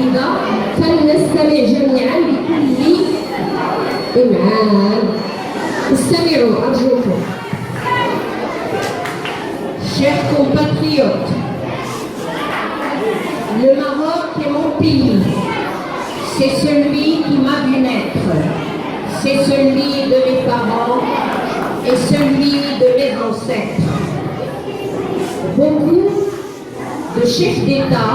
القصيدة فلنستمع جميعا بكل إمعان. استمعوا أرجوكم. Chers compatriotes, le Maroc est mon pays. C'est celui qui m'a vu naître. C'est celui de mes parents et celui de mes ancêtres. Beaucoup de chefs d'État,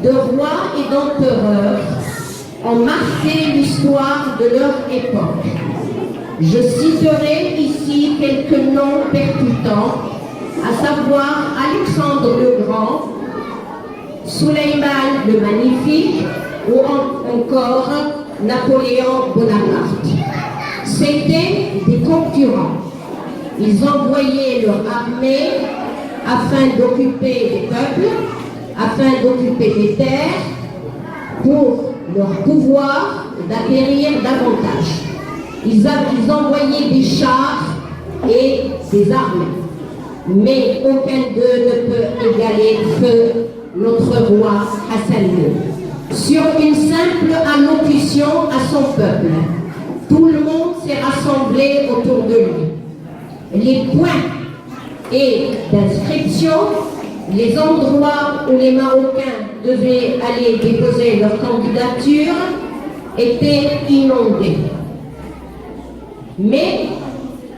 de rois et d'empereurs ont marqué l'histoire de leur époque. Je citerai ici quelques noms percutants, à savoir Alexandre le Grand, Suleiman le Magnifique ou encore Napoléon Bonaparte. C'étaient des concurrents. Ils envoyaient leur armée afin d'occuper des peuples, afin d'occuper des terres, pour leur pouvoir d'acquérir davantage. Ils envoyaient des chars et des armes. Mais aucun d'eux ne peut égaler feu notre roi Hassan II. Sur une simple allocution à son peuple, tout le monde s'est rassemblé autour de lui. Les points et d'inscription, les endroits où les Marocains devaient aller déposer leur candidature étaient inondés. Mais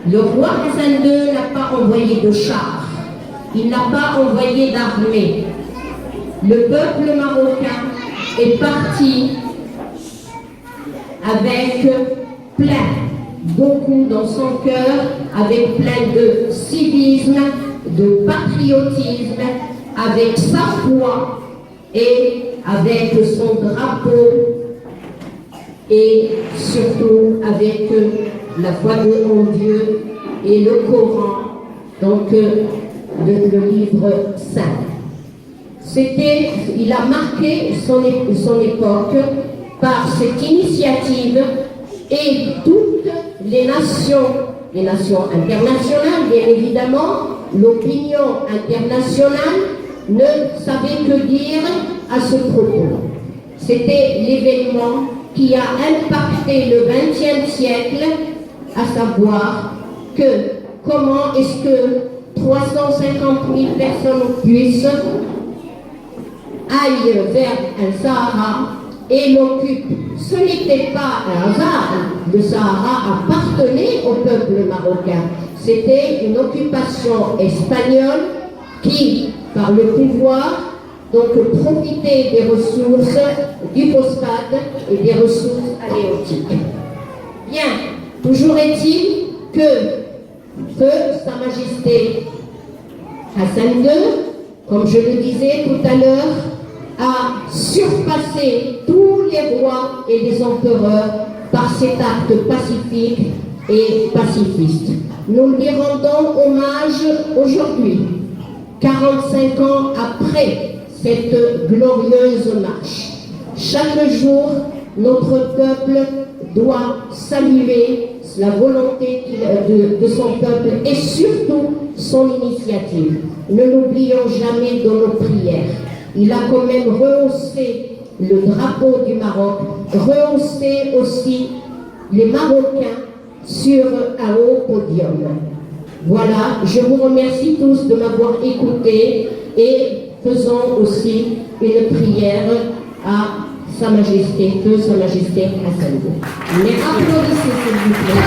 le roi Hassan II n'a pas envoyé de chars, il n'a pas envoyé d'armée. Le peuple marocain est parti avec beaucoup dans son cœur, avec plein de civisme, de patriotisme, avec sa foi et avec son drapeau et surtout avec la foi en Dieu et le Coran, donc le livre saint. Il a marqué son époque par cette initiative et toutes les nations internationales, bien évidemment, l'opinion internationale ne savait que dire à ce propos. C'était l'événement qui a impacté le XXe siècle, à savoir que comment est-ce que 350 000 personnes puissent aillent vers un Sahara et l'occupent. Ce n'était pas un hasard. Le Sahara appartenait au peuple marocain. C'était une occupation espagnole qui, par le pouvoir, donc profitait des ressources du phosphate et des ressources halieutiques. Bien, toujours est-il que Feu Sa Majesté Hassan II, comme je le disais tout à l'heure, a surpassé tous les rois et les empereurs par cet acte pacifique et pacifiste. Nous lui rendons hommage aujourd'hui, 45 ans après cette glorieuse marche. Chaque jour, notre peuple doit saluer la volonté de son peuple et surtout son initiative. Ne l'oublions jamais dans nos prières. Il a quand même rehaussé le drapeau du Maroc, rehaussé aussi les Marocains sur un haut podium. Voilà, je vous remercie tous de m'avoir écouté et faisons aussi une prière à Sa Majesté, Feu Sa Majesté Hassan II. Merci. Applaudissez s'il vous plaît.